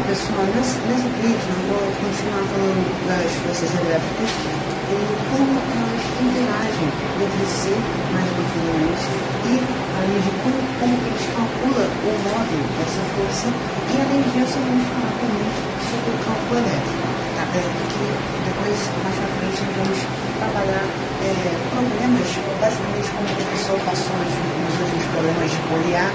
pessoal, nesse vídeo eu vou continuar falando das forças elétricas e como elas interagem entre si mais profundamente e além de como eles calculam o modo dessa força e além disso vamos falar também sobre o cálculo elétrico, tá? Que depois mais pra frente vamos trabalhar problemas, basicamente como o professor passou nos últimos problemas de poliar,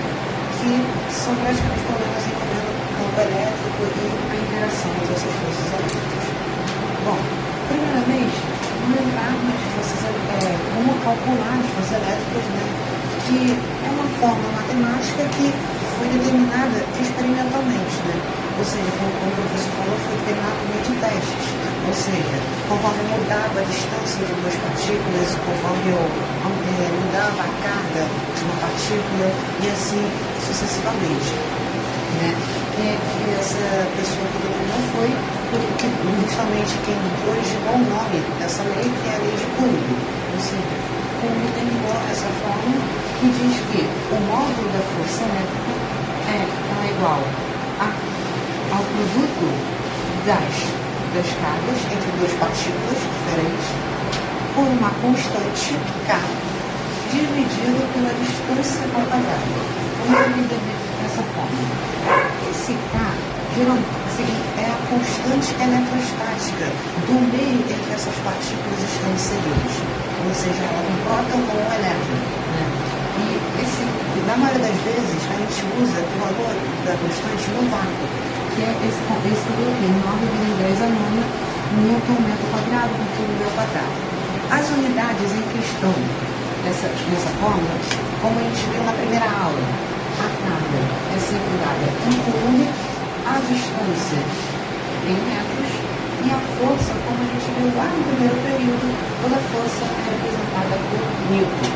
que são praticamente problemas envolvendo o campo elétrico e a interação entre essas forças elétricas. Bom, primeiramente, vamos lembrar como calcular as forças elétricas, né? Que é uma fórmula matemática que foi determinada experimentalmente, né? Ou seja, como o professor falou, foi determinado por meio de testes. Ou seja, conforme mudava a distância de duas partículas, conforme eu mudava a carga de uma partícula e assim sucessivamente, né? E essa pessoa que determinou foi justamente quem originou o nome dessa lei, que é a lei de Coulomb. Ou seja, Coulomb determinou essa fórmula que diz que o módulo da força elétrica é igual ao produto das cargas entre duas partículas diferentes por uma constante K dividido pela distância ao quadrado. Vamos entender dessa forma. Esse K geralmente é a constante eletrostática do meio em que essas partículas estão inseridas. Ou seja, ela um próton ou um elétron, né? E na maioria das vezes a gente usa o valor da constante no vácuo, que é esse que eu coloquei, 9 vezes 10 a nona newton metro quadrado por quilo ao quadrado. As unidades em questão nessa fórmula, como a gente viu na primeira aula, a carga é sempre dada em coulomb, a distância em metros e a força, como a gente viu lá no primeiro período, toda a força é representada por newton,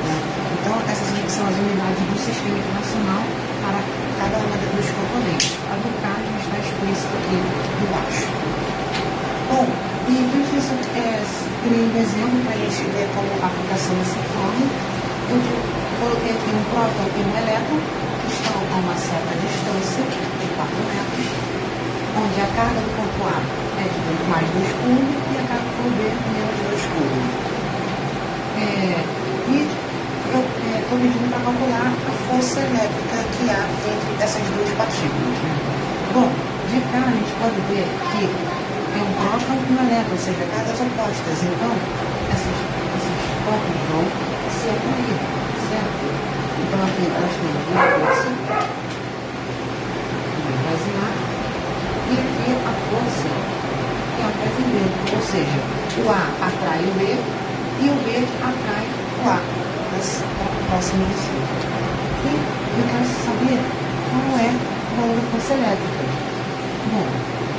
né? Então, essas são as unidades do sistema internacional para cada uma dos componentes. A do carro está explícito aqui embaixo. Bom, e diante disso, queria um exemplo para a gente ver como a aplicação dessa fórmula. Eu coloquei aqui um próton e um elétron que estão a uma certa distância de 4 metros, onde a carga do campo A é de mais 2 coulomb e a carga do campo B menos 2 coulomb. E eu estou medindo para calcular a força elétrica que há entre essas duas partículas, né? Bom, de cá a gente pode ver que é um próton e um elétron, ou seja, cargas opostas. Então, esses prótons vão se atrair, certo? Então, aqui nós temos uma força, basear, e aqui a força que acontece em B. Ou seja, o A atrai o B e o B atrai o A. Próximo do ciclo. E eu quero saber qual é o valor da força elétrica. Bom,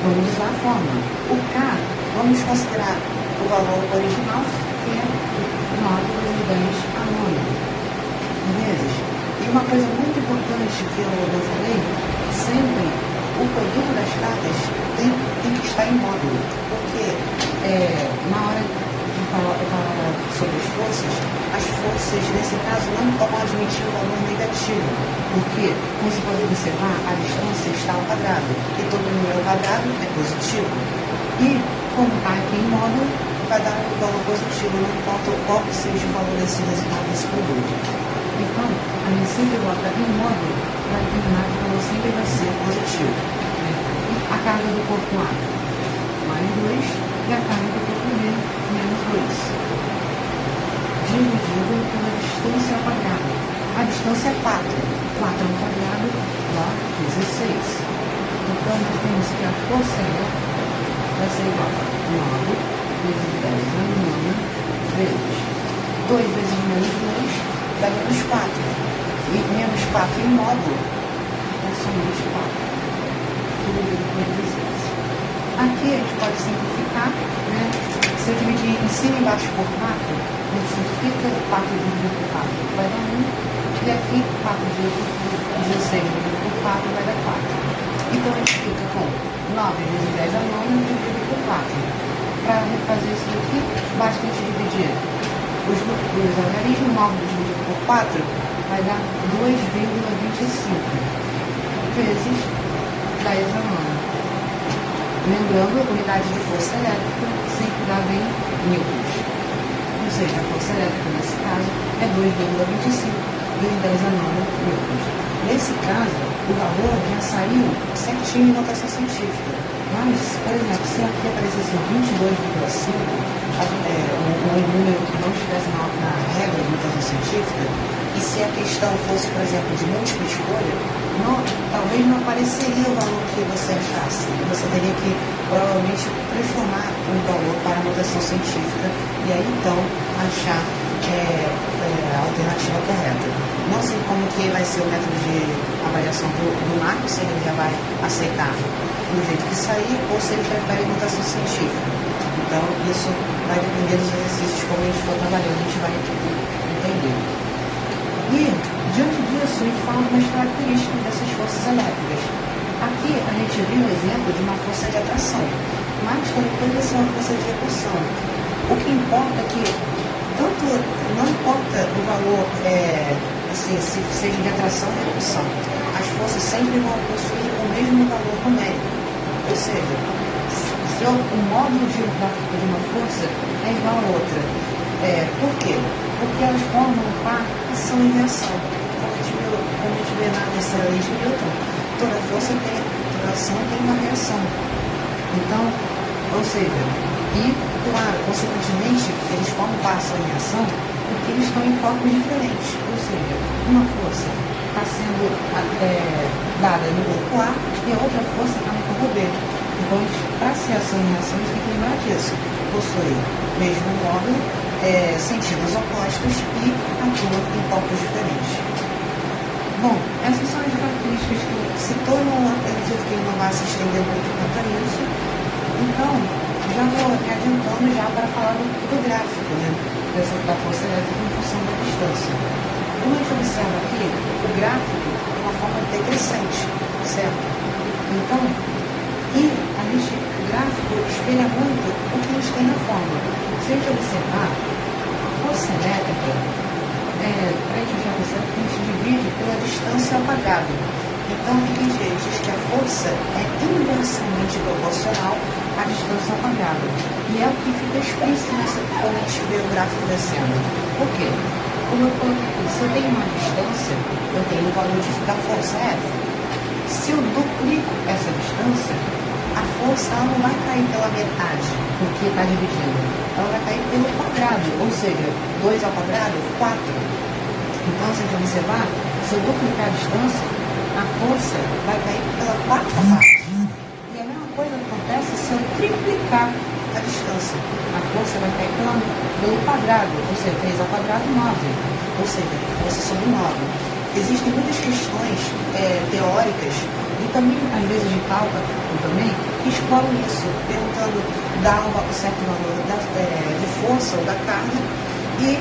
vamos usar a fórmula. O K, vamos considerar o valor original, que é 9 vezes 10 a nona vezes. E uma coisa muito importante que eu não falei, sempre o produto das cargas tem que estar em módulo, porque na hora de falar sobre as forças nesse caso não podem admitir o valor negativo, porque, como você pode observar, a distância está ao quadrado, e todo número ao quadrado é positivo. E, como está aqui em módulo, vai dar um valor positivo, não importa qual seja o valor desse resultado desse produto. Então, a gente sempre bota em módulo para determinar que o valor sempre vai ser positivo. A carga do corpo A, mais 2, e a carga do corpo B, menos 2. Dividido pela distância ao quadrado. A distância é 4. 4 ao quadrado dá 16. Então, nós temos que a força elétrica vai ser igual a 9 vezes 10 a nona vezes 2 vezes menos 2 dá menos 4. E menos 4 em módulo é somente 4. Dividido por 16. Aqui a gente pode simplificar, né? Se eu dividir em cima e embaixo por 4, simplifica 4 dividido por 4 vai dar 1, e aqui 4 dividido por 16 dividido por 4 vai dar 4. Então a gente fica com 9 vezes 10 a nona dividido por 4. Para refazer isso aqui, basta a gente dividir os algarismos. 9 dividido por 4 vai dar 2,25 vezes 10 a nona. Lembrando, a unidade de força elétrica sempre dá em newtons. Ou seja, a força elétrica, nesse caso, é 2,25 × 10⁹ newtons. Nesse caso, o valor já saiu certinho em notação científica. Mas, por exemplo, se aqui aparecesse 22,5, um número que não estivesse na regra de notação científica, e se a questão fosse, por exemplo, de múltipla escolha, talvez não apareceria o valor que você achasse. Você teria que, provavelmente, transformar o valor para a notação científica e aí, então, achar a alternativa correta. Não sei como que vai ser o método de avaliação do Marcos, se ele já vai aceitar do jeito que sair ou se ele prefere notação científica. Então, isso vai depender dos exercícios, como a gente for trabalhando, a gente vai entender. E, diante disso, a gente fala algumas características dessas forças elétricas. Aqui, a gente viu o exemplo de uma força de atração, mas também pode ser uma força de repulsão. O que importa é que não importa o valor, se seja de atração ou repulsão, as forças sempre vão possuir o mesmo valor numérico. Ou seja, se o módulo de uma força é igual a outra. Por quê? Porque elas formam um par ação e reação. Como a gente vê na terceira lei de Newton, toda força toda ação tem uma reação. Então, ou seja, e, claro, consequentemente, eles formam par ação e reação porque eles estão em corpos diferentes. Ou seja, uma força está sendo dada no corpo A e a outra força está no corpo B. Então, para ser ação e reação, a gente tem que lembrar disso. Possui mesmo módulo, sentidos opostos e atuam em corpos diferentes. Bom, essas são as características que citou, não acredito que ele não vai se estender muito quanto a isso. Então, já vou adiantando já para falar do gráfico, né? Da força elétrica em função da distância. Como a gente observa aqui, o gráfico é uma forma decrescente, certo? Então, o gráfico espelha muito o que a gente tem na fórmula. Se a gente observar, a força elétrica, para a gente já observar, a gente divide pela distância apagada. Então, o que a gente diz que a força é inversamente proporcional à distância apagada. E é o que fica explícito quando a gente vê o gráfico descendo. Por quê? Como eu coloquei aqui, se eu tenho uma distância, eu tenho o valor da força F. Se eu duplico essa distância, a força não vai cair pela metade, porque está dividindo. Ela vai cair pelo quadrado, ou seja, 2 ao quadrado, 4. Então, se a gente observar, se eu duplicar a distância, a força vai cair pela quarta parte. E a mesma coisa acontece se eu triplicar a distância. A força vai cair pelo quadrado, ou seja, 3 ao quadrado, 9. Ou seja, força sobre 9. Existem muitas questões teóricas e também, às vezes, de cálculo também, que exploram isso, perguntando, dar um certo valor de força ou da carga e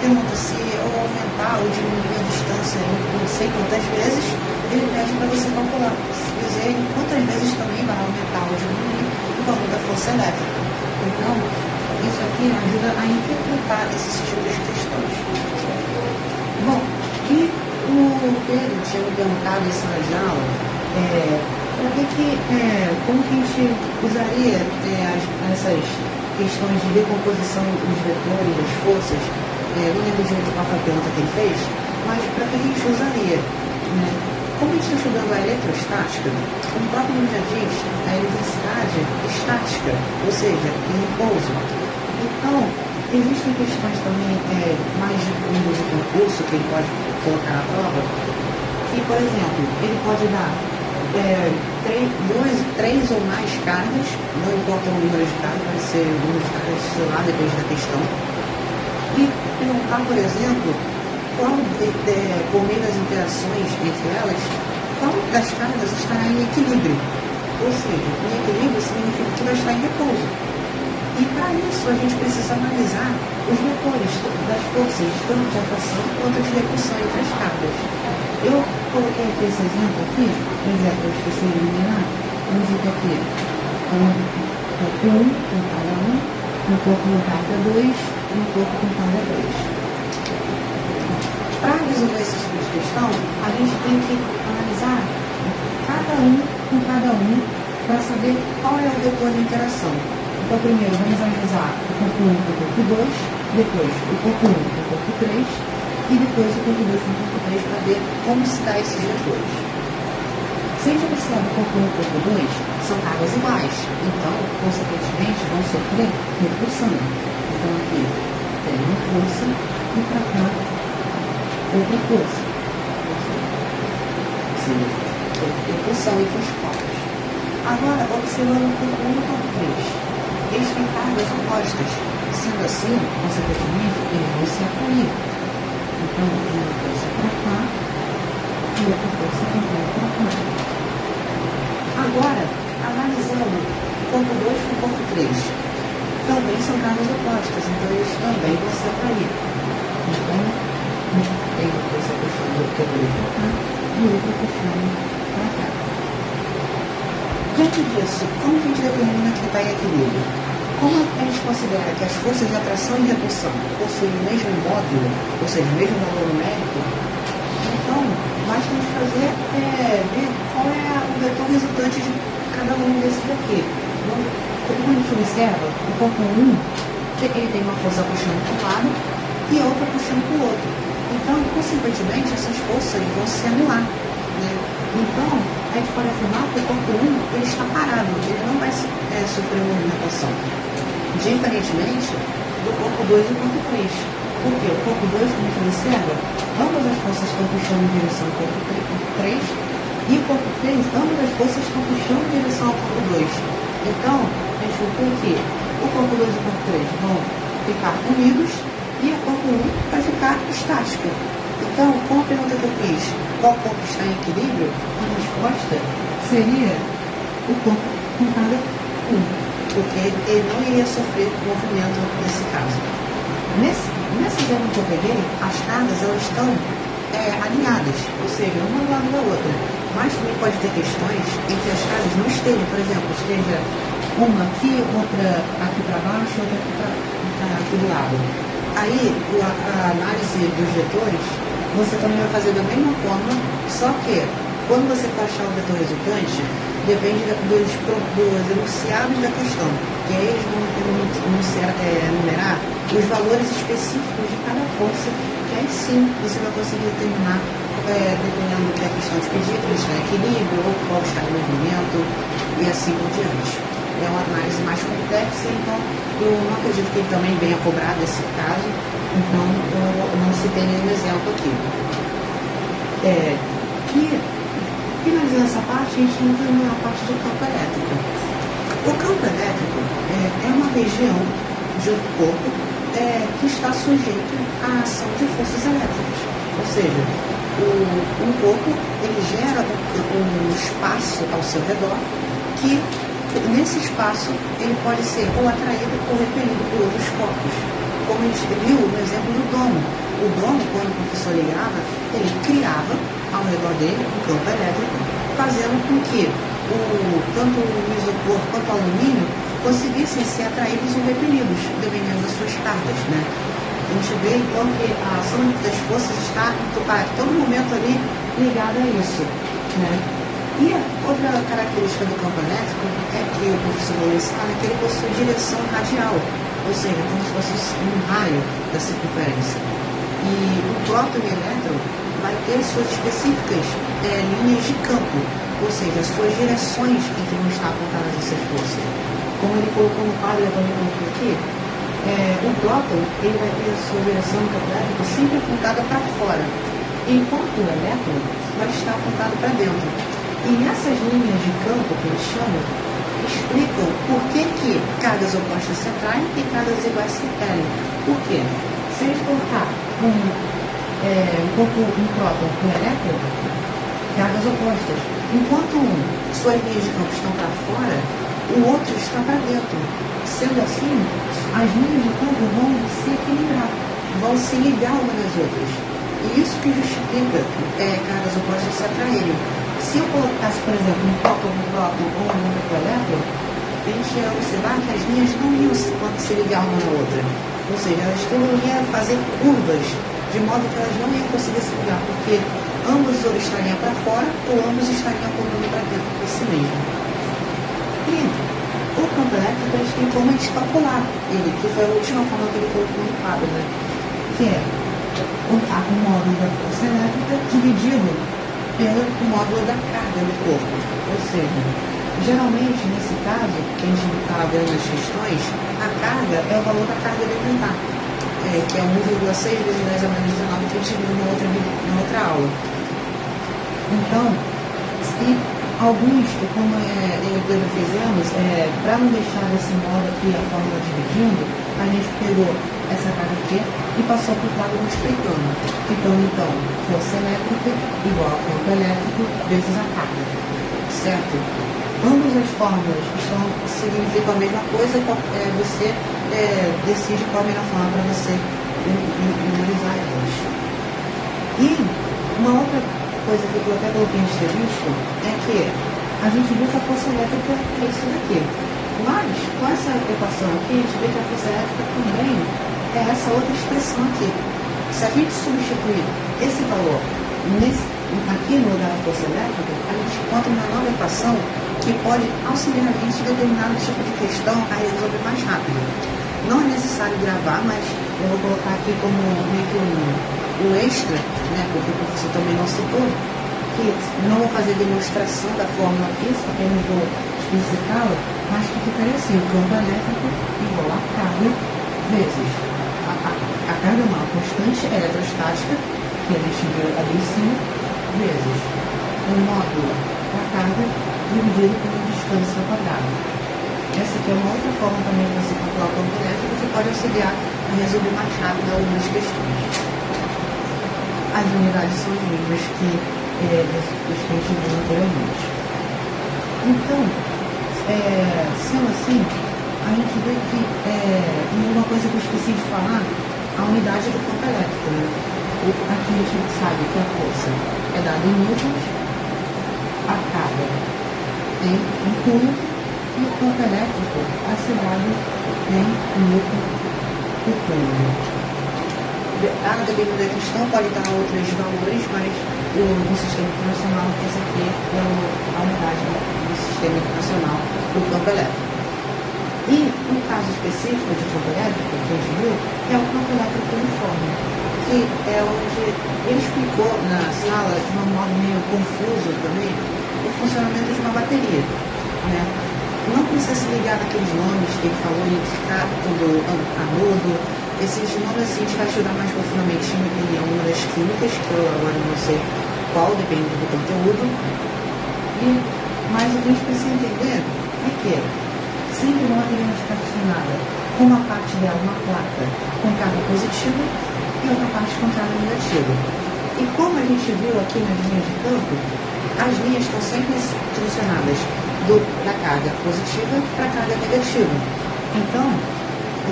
pergunta se eu aumentar ou diminuir a distância não sei quantas vezes, ele pede para você calcular. Se dizer quantas vezes também vai aumentar ou diminuir o valor da força elétrica. Então, isso aqui ajuda a interpretar esses tipos de questões. Bom, e o Pedro tinha me perguntado em sala de aula como que a gente usaria essas questões de decomposição dos vetores, das forças. Não lembro direito qual foi a pergunta que ele fez, mas para que a gente usaria, né? Como a gente está estudando a eletrostática, como o próprio nome já diz, a eletricidade é estática, ou seja, em repouso. Então, existem questões também mais de nível de concurso que ele pode colocar na prova, que, por exemplo, ele pode dar 3 ou mais cargas, não importa o número de cargas, pode ser o número de cargas, sei lá, depende da questão. E perguntar, por exemplo, por meio das interações entre elas, qual das cargas estará em equilíbrio. Ou seja, em equilíbrio significa que vai estar em repouso. E para isso a gente precisa analisar os vetores das forças, tanto de atração quanto de repulsão entre as cargas. Eu coloquei aqui esse exemplo aqui, por exemplo, eu esqueci de eliminar, vamos ver aqui, corpo 1 com carga 1, um corpo com carga 2, um corpo com carga 3. Para resolver esses tipos de questão, a gente tem que analisar cada um com cada um para saber qual é o vetor de interação. Então, primeiro, vamos analisar o corpo 1 com o corpo 2, depois o corpo 1 com o corpo 3 e depois o corpo 2 com o corpo 3 para ver como se dá esses vetores. Se a gente observa o corpo 1 e o corpo 2, são cargas iguais, então, consequentemente, vão sofrer repulsão. Então, aqui tem uma força e para cá outra força. Repulsão entre os corpos. Agora, observando o corpo 1 e o corpo 3. Eles têm cargas opostas. Sendo assim, consequentemente, eles vão se atrair. Então, uma força para cá e outra força também para cá. Agora, analisando o corpo 2 com o corpo 3. Também são cargas opostas, então eles também vão se atrair. Então, tem uma força puxando o corpo para cá e outra puxando para cá. Diante disso, como a gente determina que está em equilíbrio? Como a gente considera que as forças de atração e repulsão possuem o mesmo módulo, ou seja, o mesmo valor numérico, então basta a gente fazer ver qual é o vetor resultante de cada um desses aqui. Então, como a gente observa, o corpo 1 ele tem uma força puxando para um lado e a outra puxando para o outro. Então, consequentemente, essas forças vão se anular. Né? Então, a gente pode afirmar que o corpo 1 ele está parado, ele não vai sofrer movimentação. Diferentemente do corpo 2 e o corpo 3. Porque o corpo 2, como a gente observa, ambas as forças estão puxando em direção ao corpo 3 e o corpo 3, ambas as forças estão puxando em direção ao corpo 2. Então, a gente conclui que o corpo 2 e o corpo 3 vão ficar unidos e o corpo 1 vai ficar estático. Então, com a pergunta que eu fiz, qual corpo está em equilíbrio, a resposta seria o corpo com carga 1, porque ele não iria sofrer movimento nesse caso. Nesse exemplo que eu peguei, as cargas elas estão alinhadas, ou seja, uma do lado da outra. Mas também pode ter questões em que as cargas não estejam, por exemplo, esteja uma aqui, outra aqui para baixo, outra aqui do lado. Aí, a análise dos vetores, você também vai fazer da mesma forma, só que quando você for achar o vetor resultante, depende dos enunciados da questão, que aí eles vão enumerar os valores específicos de cada força, que aí sim você vai conseguir determinar, dependendo do que a questão te pedir, que está em equilíbrio, ou qual está em movimento, e assim por diante. É uma análise mais complexa, então eu não acredito que ele também venha cobrar desse caso, então eu não citei nenhum exemplo aqui. Finalizando essa parte, a gente entra na parte do campo elétrico. O campo elétrico é uma região do corpo que está sujeito à ação de forças elétricas. Ou seja, um corpo ele gera um espaço ao seu redor que, nesse espaço, ele pode ser ou atraído ou repelido por outros corpos. Como a gente viu no exemplo do domo. O domo, quando o professor ligava, ele criava ao redor dele um campo elétrico, fazendo com que tanto o isopor quanto o alumínio conseguissem ser atraídos ou repelidos, dependendo das suas cargas. Né? A gente vê então que a ação das forças está a todo momento ali ligada a isso. Né? E a outra característica do campo elétrico é que o professor vai ensinar que ele possui direção radial, ou seja, como se fosse um raio da circunferência. E o próton e o elétron vai ter suas específicas linhas de campo, ou seja, as suas direções em que vão estar apontadas essas forças. Como ele colocou no quadro, eu também coloquei aqui, o próton ele vai ter a sua direção no campo elétrico sempre apontada para fora, enquanto o elétron vai estar apontado para dentro. E nessas linhas de campo que eles chamam, explicam por que cargas opostas se atraem e cargas iguais se repelem. Por quê? Se a gente colocar um próton com um elétron, cargas opostas. Enquanto suas linhas de campo estão para fora, o outro está para dentro. Sendo assim, as linhas de campo vão se equilibrar, vão se ligar umas às outras. E isso que justifica cargas opostas se atraírem. Se eu colocasse, por exemplo, um próton ou um outro elétron, a gente ia observar que as linhas não iam se ligar uma na outra. Ou seja, elas iam fazer curvas, de modo que elas não iam conseguir se ligar, porque ambos ou estariam para fora ou ambos estariam apontando para dentro por si mesmo. elétricas e como a gente calcular ele, que foi a última forma que ele colocou no quadro, né? Que é o módulo da força elétrica dividido pelo módulo da carga do corpo. Ou seja, geralmente, nesse caso, que a gente estava vendo nas questões, a carga é o valor da carga elementar, que é 1,6 vezes 10 a menos 19, que a gente viu na outra aula. Então, e alguns, como eu e o Pedro fizemos, para não deixar desse modo aqui a fórmula dividindo, a gente pegou essa carga aqui e passou para o quadro multiplicando. Ficando, então, força elétrica igual a campo elétrico vezes a carga. Certo? Ambas as fórmulas significam a mesma coisa, você decide qual a melhor forma para você memorizar elas. E uma outra coisa que eu até coloquei em asterisco é que a gente viu que a força elétrica é isso daqui. Mas, com essa equação aqui, a gente vê que a força elétrica também é essa outra expressão aqui. Se a gente substituir esse valor aqui no lugar da força elétrica, a gente encontra uma nova equação que pode auxiliar a gente em determinado tipo de questão a resolver mais rápido. Não é necessário gravar, mas eu vou colocar aqui como meio que um extra, né, porque o professor também não citou, que não vou fazer demonstração da fórmula aqui, só apenas vou especificá-la, mas que ficaria assim: o campo elétrico igual a carga vezes a carga não, a constante eletrostática, que a gente viu ali em cima, vezes o módulo da carga dividido pela distância quadrada. Essa aqui é uma outra forma também de você calcular o campo elétrico que pode auxiliar a resolver mais rápido algumas questões. As unidades são as mesmas que a gente viu anteriormente. Então, sendo assim, a gente vê que uma coisa que eu esqueci de falar, a unidade do campo elétrico, né? Aqui a gente sabe que a força é dada em newtons, a carga em coulomb e o campo elétrico é dado em newton por coulomb. Dependendo da questão, pode dar outros valores, mas no sistema internacional, essa aqui é a unidade do sistema internacional do campo elétrico. E no caso específico de campo elétrico, que a gente viu, é o campo elétrico uniforme, que é onde ele explicou na sala, de um modo meio confuso também, o funcionamento de uma bateria, né? Não precisa se ligar naqueles nomes que ele falou, de cátodo, anodo. Esses nomes assim, a gente vai estudar mais profundamente em uma das químicas, que eu agora não sei qual, depende do conteúdo. Mas o que a gente precisa entender é que sempre uma bateria está funcionada com uma parte dela, uma placa, com carga positiva e outra parte com carga negativa. E como a gente viu aqui nas linhas de campo, as linhas estão sempre direcionadas da carga positiva para a carga negativa. Então,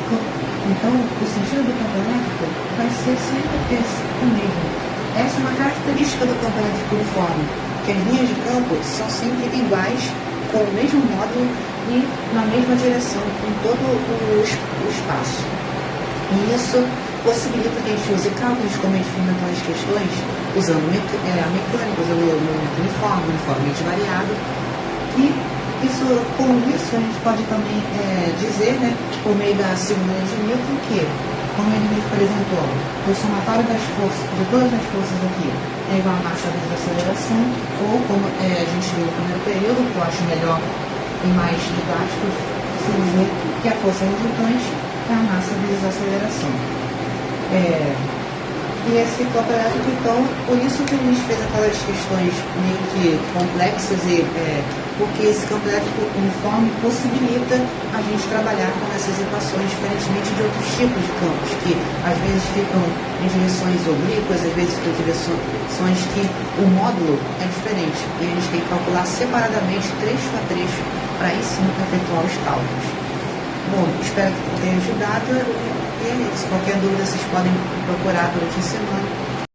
o sentido do campo elétrico vai ser sempre o mesmo. Essa é uma característica do campo elétrico uniforme, que as linhas de campo são sempre iguais, com o mesmo módulo e na mesma direção em todo o espaço. E isso possibilita que a gente use cálculos como a gente fundamentou as questões, usando a mecânica, usando o movimento uniformemente variado. E com isso a gente pode também dizer, né, por meio da segunda lei de Newton, que, como ele me apresentou, o somatório das forças, de todas as forças aqui, é igual a massa vezes a aceleração, ou como a gente viu no primeiro período, que eu acho melhor e mais didático, se dizer que a força resultante é a massa vezes a aceleração. E esse campo elétrico, então, por isso que a gente fez aquelas questões meio que complexas, porque esse campo elétrico uniforme possibilita a gente trabalhar com essas equações, diferentemente de outros tipos de campos, que às vezes ficam em direções oblíquas, às vezes ficam em direções que o módulo é diferente, e a gente tem que calcular separadamente, trecho a trecho, para aí sim efetuar os cálculos. Bom, espero que tenha ajudado. E é isso. Qualquer dúvida vocês podem procurar durante a semana.